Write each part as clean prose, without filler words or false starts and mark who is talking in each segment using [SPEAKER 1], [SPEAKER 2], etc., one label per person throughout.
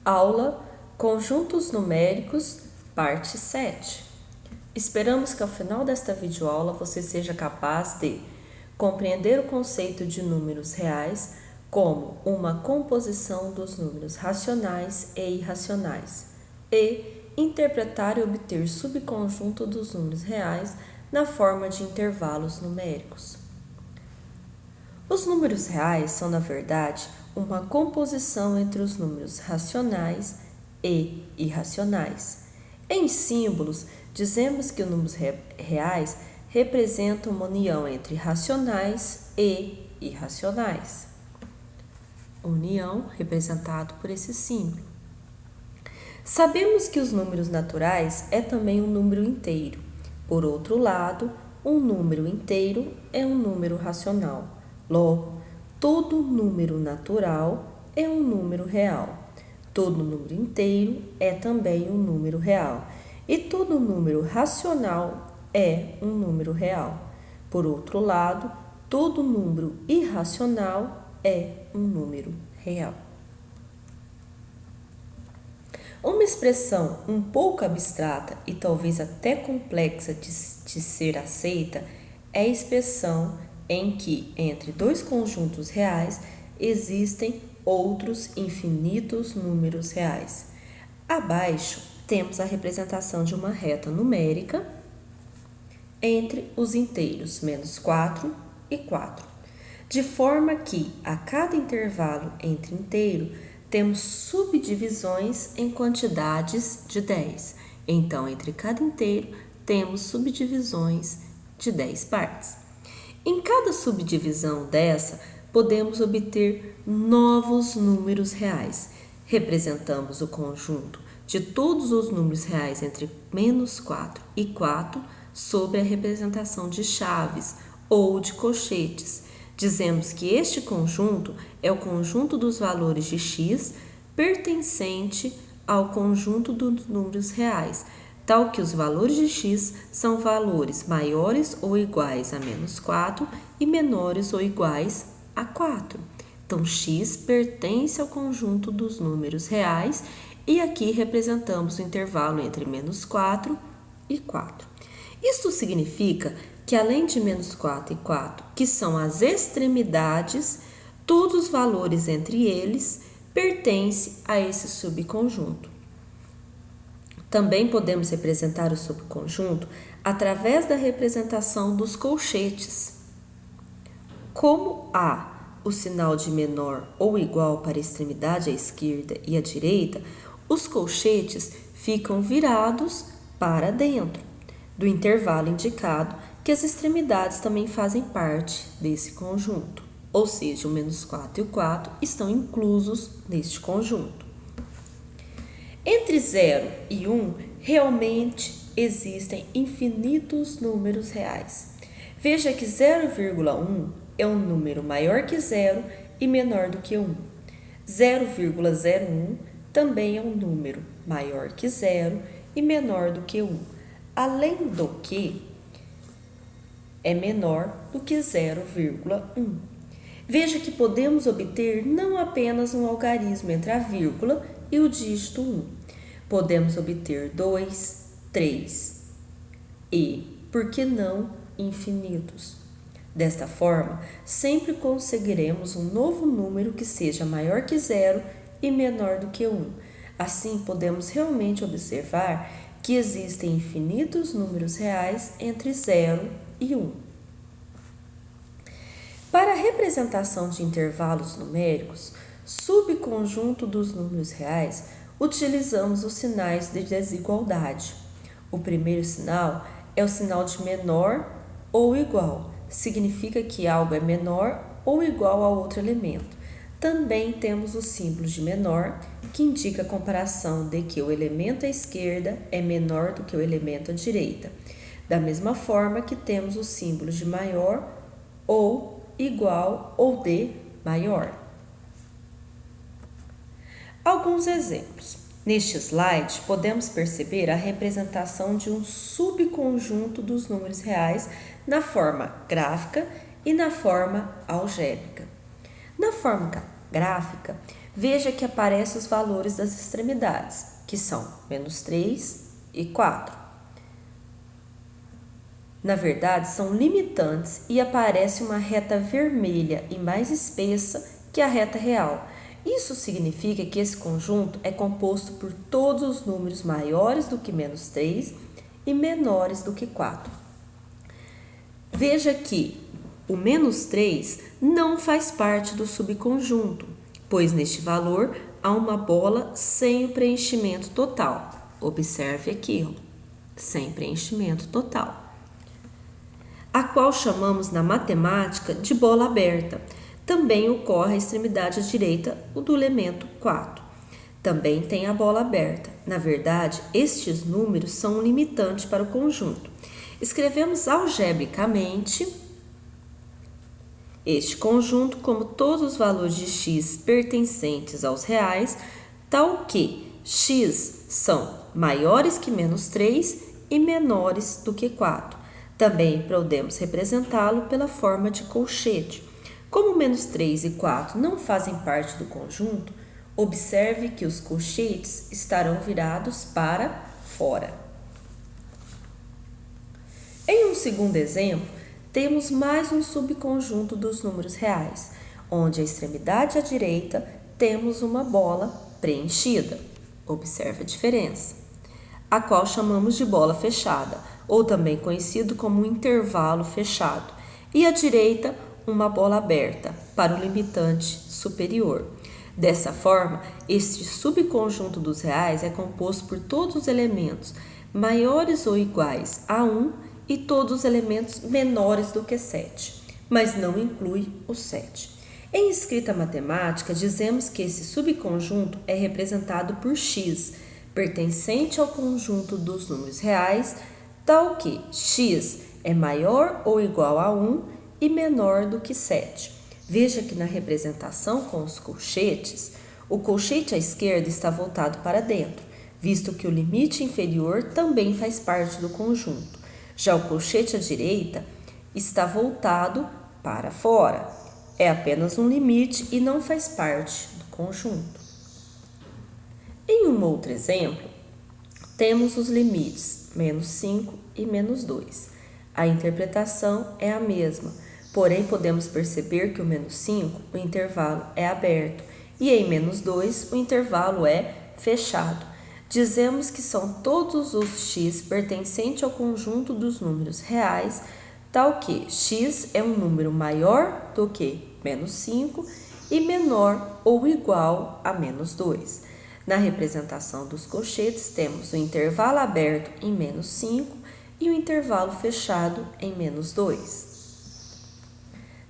[SPEAKER 1] Aula Conjuntos Numéricos, parte 7. Esperamos que ao final desta videoaula você seja capaz de compreender o conceito de números reais como uma composição dos números racionais e irracionais e interpretar e obter subconjunto dos números reais na forma de intervalos numéricos. Os números reais são, na verdade, uma composição entre os números racionais e irracionais. Em símbolos, dizemos que os números reais representam uma união entre racionais e irracionais. União representado por esse símbolo. Sabemos que os números naturais é também um número inteiro. Por outro lado, um número inteiro é um número racional. Logo, todo número natural é um número real. Todo número inteiro é também um número real. E todo número racional é um número real. Por outro lado, todo número irracional é um número real. Uma expressão um pouco abstrata e talvez até complexa de ser aceita é a expressão em que, entre dois conjuntos reais, existem outros infinitos números reais. Abaixo, temos a representação de uma reta numérica entre os inteiros menos 4 e 4, de forma que, a cada intervalo entre inteiro, temos subdivisões em quantidades de 10. Então, entre cada inteiro, temos subdivisões de 10 partes. Em cada subdivisão dessa, podemos obter novos números reais. Representamos o conjunto de todos os números reais entre menos 4 e 4 sob a representação de chaves ou de colchetes. Dizemos que este conjunto é o conjunto dos valores de x pertencente ao conjunto dos números reais, tal que os valores de x são valores maiores ou iguais a menos 4 e menores ou iguais a 4. Então, x pertence ao conjunto dos números reais e aqui representamos o intervalo entre menos 4 e 4. Isto significa que além de menos 4 e 4, que são as extremidades, todos os valores entre eles pertencem a esse subconjunto. Também podemos representar o subconjunto através da representação dos colchetes. Como há o sinal de menor ou igual para a extremidade à esquerda e à direita, os colchetes ficam virados para dentro do intervalo indicado, que as extremidades também fazem parte desse conjunto. Ou seja, o menos 4 e o 4 estão inclusos neste conjunto. Entre 0 e 1, realmente existem infinitos números reais. Veja que 0,1 é um número maior que 0 e menor do que 1. 0,01 também é um número maior que 0 e menor do que 1. Além do que, é menor do que 0,1. Veja que podemos obter não apenas um algarismo entre a vírgula e o dígito 1. Podemos obter 2, 3 e, por que não, infinitos. Desta forma, sempre conseguiremos um novo número que seja maior que 0 e menor do que 1. Assim, podemos realmente observar que existem infinitos números reais entre 0 e 1. Para a representação de intervalos numéricos, subconjunto dos números reais, utilizamos os sinais de desigualdade. O primeiro sinal é o sinal de menor ou igual, significa que algo é menor ou igual a outro elemento. Também temos o símbolo de menor, que indica a comparação de que o elemento à esquerda é menor do que o elemento à direita. Da mesma forma que temos os símbolos de maior ou igual ou de maior. Alguns exemplos. Neste slide, podemos perceber a representação de um subconjunto dos números reais na forma gráfica e na forma algébrica. Na forma gráfica, veja que aparecem os valores das extremidades, que são -3 e 4. Na verdade, são limitantes e aparece uma reta vermelha e mais espessa que a reta real. Isso significa que esse conjunto é composto por todos os números maiores do que -3 e menores do que 4. Veja que o -3 não faz parte do subconjunto, pois neste valor há uma bola sem o preenchimento total. Observe aqui, sem preenchimento total, a qual chamamos na matemática de bola aberta. Também ocorre à extremidade direita do elemento 4. Também tem a bola aberta. Na verdade, estes números são um limitante para o conjunto. Escrevemos algebricamente este conjunto como todos os valores de x pertencentes aos reais, tal que x são maiores que -3 e menores do que 4. Também podemos representá-lo pela forma de colchete. Como -3 e 4 não fazem parte do conjunto, observe que os colchetes estarão virados para fora. Em um segundo exemplo, temos mais um subconjunto dos números reais, onde à extremidade à direita temos uma bola preenchida. Observe a diferença, a qual chamamos de bola fechada, ou também conhecido como intervalo fechado, e à direita uma bola aberta para o limitante superior. Dessa forma, este subconjunto dos reais é composto por todos os elementos maiores ou iguais a 1 e todos os elementos menores do que 7, mas não inclui o 7. Em escrita matemática, dizemos que esse subconjunto é representado por x, pertencente ao conjunto dos números reais, tal que x é maior ou igual a 1 e menor do que 7. Veja que na representação com os colchetes, o colchete à esquerda está voltado para dentro, visto que o limite inferior também faz parte do conjunto. Já o colchete à direita está voltado para fora. É apenas um limite e não faz parte do conjunto. Em um outro exemplo, temos os limites -5 e -2. A interpretação é a mesma, porém podemos perceber que o -5, o intervalo é aberto, e em -2, o intervalo é fechado. Dizemos que são todos os x pertencentes ao conjunto dos números reais, tal que x é um número maior do que -5 e menor ou igual a -2. Na representação dos colchetes, temos o intervalo aberto em -5 e o intervalo fechado em -2.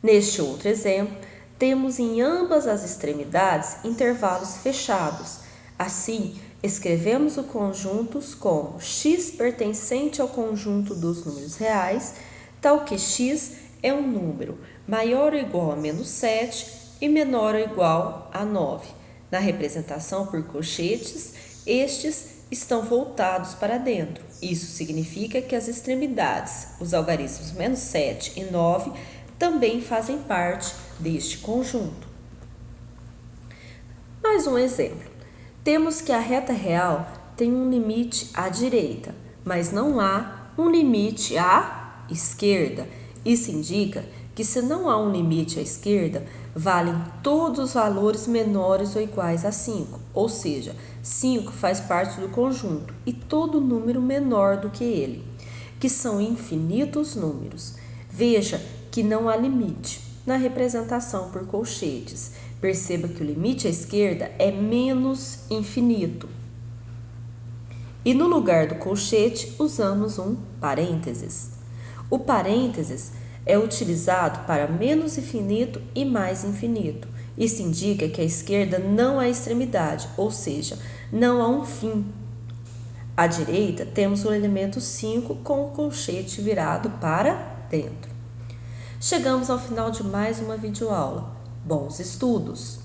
[SPEAKER 1] Neste outro exemplo, temos em ambas as extremidades intervalos fechados. Assim, escrevemos o conjunto como x pertencente ao conjunto dos números reais, tal que x é um número maior ou igual a -7 e menor ou igual a 9. Na representação por colchetes, estes estão voltados para dentro. Isso significa que as extremidades, os algarismos -7 e 9, também fazem parte deste conjunto. Mais um exemplo. Temos que a reta real tem um limite à direita, mas não há um limite à esquerda. Isso indica que se não há um limite à esquerda, valem todos os valores menores ou iguais a 5, ou seja, 5 faz parte do conjunto e todo número menor do que ele, que são infinitos números. Veja que não há limite na representação por colchetes. Perceba que o limite à esquerda é menos infinito. E no lugar do colchete, usamos um parênteses. O parênteses é utilizado para menos infinito e mais infinito. Isso indica que à esquerda não há extremidade, ou seja, não há um fim. À direita, temos o elemento 5 com o colchete virado para dentro. Chegamos ao final de mais uma videoaula. Bons estudos!